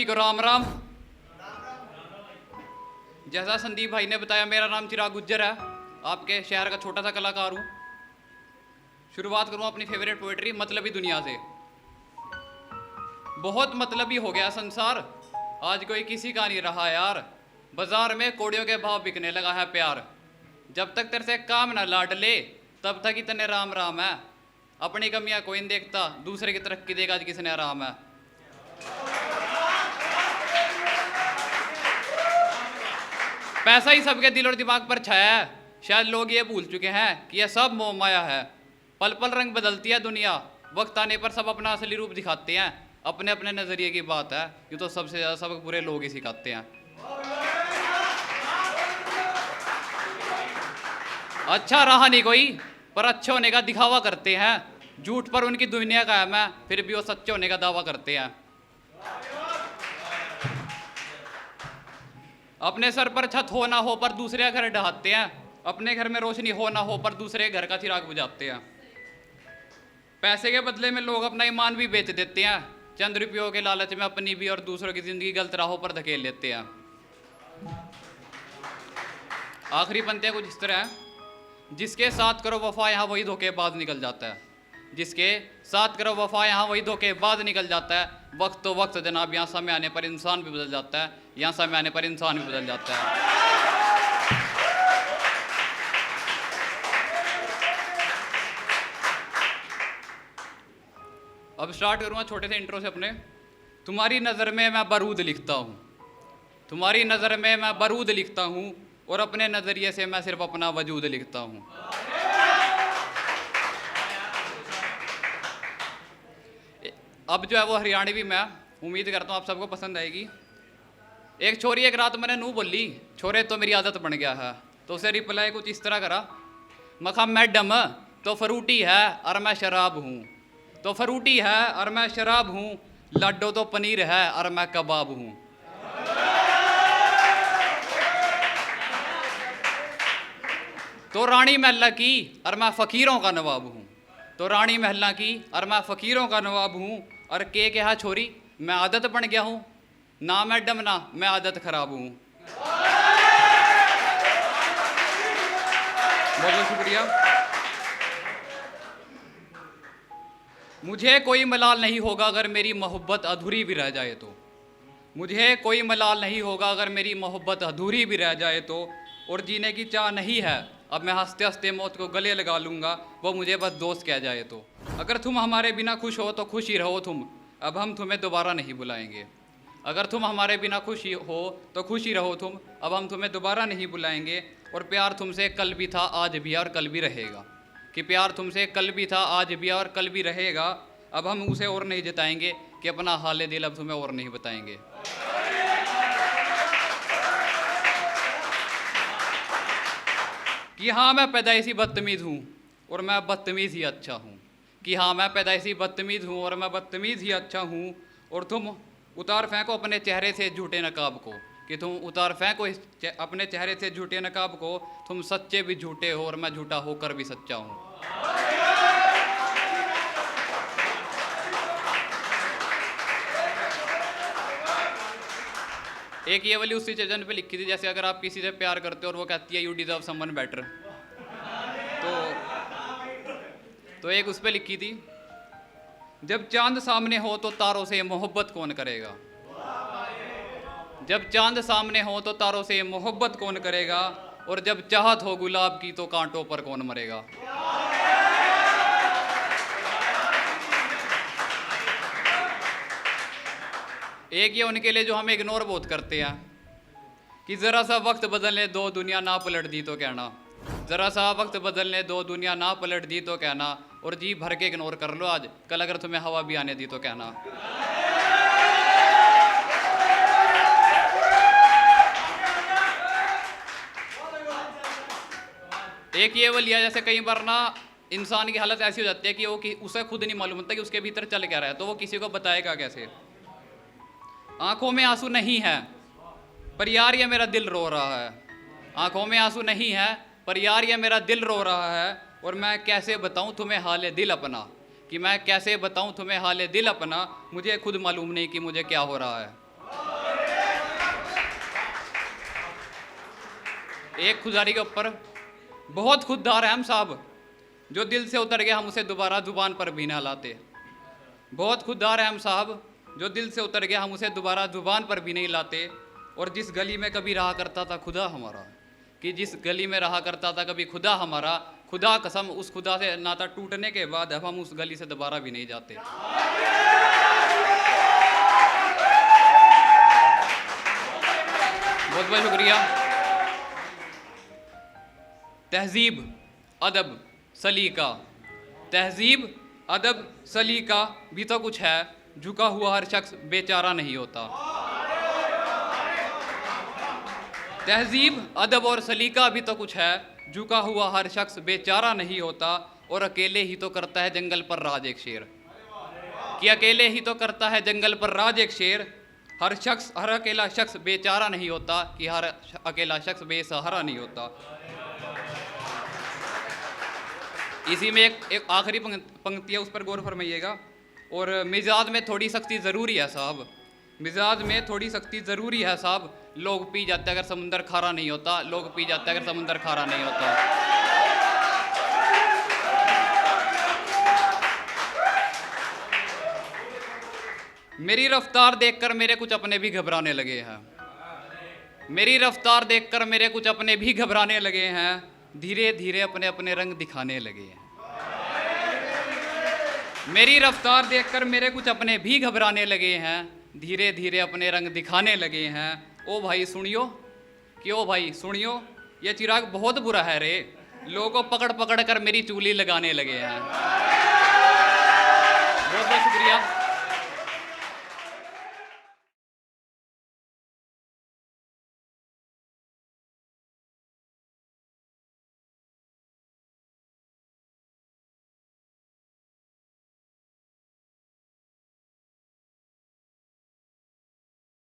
सभी को राम राम। जैसा संदीप भाई ने बताया, मेरा नाम चिराग गुज्जर है, आपके शहर का छोटा सा कलाकार हूँ। शुरुआत करूँ अपनी फेवरेट पोएट्री मतलबी दुनिया से। बहुत मतलबी हो गया संसार, आज कोई किसी का नहीं रहा यार। बाजार में कोड़ियों के भाव बिकने लगा है प्यार। जब तक तेरे से काम ना लाड ले, तब तक इतने राम राम है। अपनी कमियां कोई नहीं देखता, दूसरे की तरक्की देगा आज किसने आराम है। पैसा ही सबके दिल और दिमाग पर छाया है, शायद लोग ये भूल चुके हैं कि यह सब मोह माया है। पल पल रंग बदलती है दुनिया, वक्त आने पर सब अपना असली रूप दिखाते हैं। अपने अपने नजरिए की बात है, ये तो सबसे ज्यादा सबक बुरे लोग ही सिखाते हैं। अच्छा रहा नहीं कोई, पर अच्छे होने का दिखावा करते हैं। झूठ पर उनकी दुनिया कायम है, फिर भी वो सच्चे होने का दावा करते हैं। अपने सर पर छत हो ना हो पर दूसरे घर ढहाते हैं। अपने घर में रोशनी हो ना हो पर दूसरे घर का चिराग बुझाते हैं। पैसे के बदले में लोग अपना ईमान भी बेच देते हैं। चंद रुपयों के लालच में अपनी भी और दूसरों की जिंदगी गलत राहों पर धकेल लेते हैं। आखिरी पंक्तियां कुछ इस तरह है। जिसके साथ करो वफा यहाँ वही धोखेबाज निकल जाता है। जिसके साथ करो वफा यहाँ वही धोखेबाज निकल जाता है। वक्त तो वक्त जनाब, यहाँ समय आने पर इंसान भी बदल जाता है। यहाँ समय आने पर इंसान भी बदल जाता है। अब स्टार्ट करूँगा छोटे से इंट्रो से अपने। तुम्हारी नज़र में मैं बारूद लिखता हूँ, तुम्हारी नज़र में मैं बारूद लिखता हूँ, और अपने नज़रिए से मैं सिर्फ अपना वजूद लिखता हूँ। अब जो है वो हरियाणवी मैं उम्मीद करता हूँ आप सबको पसंद आएगी। एक छोरी एक रात मैंने नू बोली, छोरे तो मेरी आदत बन गया है। तो उसे रिप्लाई कुछ इस तरह करा, मखा मैडम तो फ्रूटी है और मैं शराब हूँ, तो फ्रूटी है और मैं शराब हूँ, लड्डू तो पनीर है और मैं कबाब हूँ। तो रानी महल्ला की और मैं फ़कीरों का नवाब हूँ, तो रानी महल्ला की और मैं फ़कीरों का नवाब हूँ। और के कहा छोरी मैं आदत बन गया हूँ, ना मैडम ना मैं आदत खराब हूँ। बहुत बहुत शुक्रिया। मुझे कोई मलाल नहीं होगा अगर मेरी मोहब्बत अधूरी भी रह जाए तो, मुझे कोई मलाल नहीं होगा अगर मेरी मोहब्बत अधूरी भी रह जाए तो। और जीने की चाह नहीं है अब मैं हंसते हंसते मौत को गले लगा लूँगा, वो मुझे बस दोस्त कह जाए तो। अगर तुम हमारे बिना खुश हो तो खुश ही रहो तुम, अब हम तुम्हें दोबारा नहीं बुलाएंगे। अगर तुम हमारे बिना खुश हो तो खुश ही रहो तुम, अब हम तुम्हें दोबारा नहीं बुलाएंगे। और प्यार तुमसे कल भी था आज भी और कल भी रहेगा, कि प्यार तुमसे कल भी था आज भी और कल भी रहेगा। अब हम उसे और नहीं जताएंगे कि अपना हाल दिल अब तुम्हें और नहीं बताएंगे। कि हाँ मैं पैदाइशी बदतमीज़ हूँ और मैं बदतमीज़ ही अच्छा हूँ, कि हाँ मैं पैदाइशी बदतमीज़ हूँ और मैं बदतमीज़ ही अच्छा हूँ। और तुम उतार फेंको अपने चेहरे से झूठे नकाब को, कि तुम उतार फेंको अपने चेहरे से झूठे नकाब को। तुम सच्चे भी झूठे हो और मैं झूठा होकर भी सच्चा हूँ। एक ये वाली उसी चीज़न पे लिखी थी, जैसे अगर आप किसी से प्यार करते हो और वो कहती है यू डिजर्व समवन बेटर, तो एक उस पे लिखी थी, जब चांद सामने हो तो तारों से मोहब्बत कौन करेगा, जब चांद सामने हो तो तारों से मोहब्बत कौन करेगा, और जब चाहत हो गुलाब की तो कांटों पर कौन मरेगा। एक ये उनके लिए जो हम इग्नोर बहुत करते हैं, कि ज़रा सा वक्त बदलने दो दुनिया ना पलट दी तो कहना, ज़रा सा वक्त बदलने दो दुनिया ना पलट दी तो कहना। और जी भर के इग्नोर कर लो आज, कल अगर तुम्हें हवा भी आने दी तो कहना। एक ये वाली है, जैसे कई बार ना इंसान की हालत ऐसी हो जाती है कि वो उसे खुद नहीं मालूम होता कि उसके भीतर चल क्या रहा है, तो वो किसी को बताएगा कैसे। आंखों में आंसू नहीं है पर यार ये मेरा दिल रो रहा है, आंखों में आंसू नहीं है पर यार ये मेरा दिल रो रहा है। और मैं कैसे बताऊं तुम्हें हाल दिल अपना, कि मैं कैसे बताऊं तुम्हें हाल दिल अपना, मुझे खुद मालूम नहीं कि मुझे क्या हो रहा है। एक खुदारी के ऊपर बहुत खुददार है हम साहब, जो दिल से उतर गया हम उसे दोबारा जुबान पर भी ना लाते। बहुत खुददार है हम साहब, जो दिल से उतर गया हम उसे दोबारा जुबान पर भी नहीं लाते। और जिस गली में कभी रहा करता था खुदा हमारा, कि जिस गली में रहा करता था कभी खुदा हमारा, खुदा कसम उस खुदा से नाता टूटने के बाद अब हम उस गली से दोबारा भी नहीं जाते। बहुत बहुत शुक्रिया। तहजीब अदब सलीका, तहजीब अदब सलीका भी तो कुछ है, झुका हुआ हर शख्स बेचारा नहीं होता। तहजीब अदब और सलीका भी तो कुछ है, झुका हुआ हर शख्स बेचारा नहीं होता। और अकेले ही तो करता है जंगल पर राज एक शेर, कि अकेले ही तो करता है जंगल पर राज एक शेर। हर अकेला शख्स बेचारा नहीं होता, कि हर अकेला शख्स बेसहारा नहीं होता। इसी में एक आखिरी पंक्ति है, उस पर गौर फरमाइएगा। और मिजाज में थोड़ी सख्ती ज़रूरी है साहब, मिजाज में थोड़ी सख्ती ज़रूरी है साहब। लोग पी जाते अगर समुंदर खारा नहीं होता, लोग पी जाते अगर समुंदर खारा नहीं होता। मेरी रफ्तार देखकर मेरे कुछ अपने भी घबराने लगे हैं, मेरी रफ्तार देखकर मेरे कुछ अपने भी घबराने लगे हैं। धीरे धीरे अपने अपने रंग दिखाने लगे हैं। मेरी रफ्तार देखकर मेरे कुछ अपने भी घबराने लगे हैं, धीरे धीरे अपने रंग दिखाने लगे हैं। ओ भाई सुनियो, कि ओ भाई सुनियो, ये चिराग बहुत बुरा है रे, लोगों को पकड़ पकड़ कर मेरी चूली लगाने लगे हैं।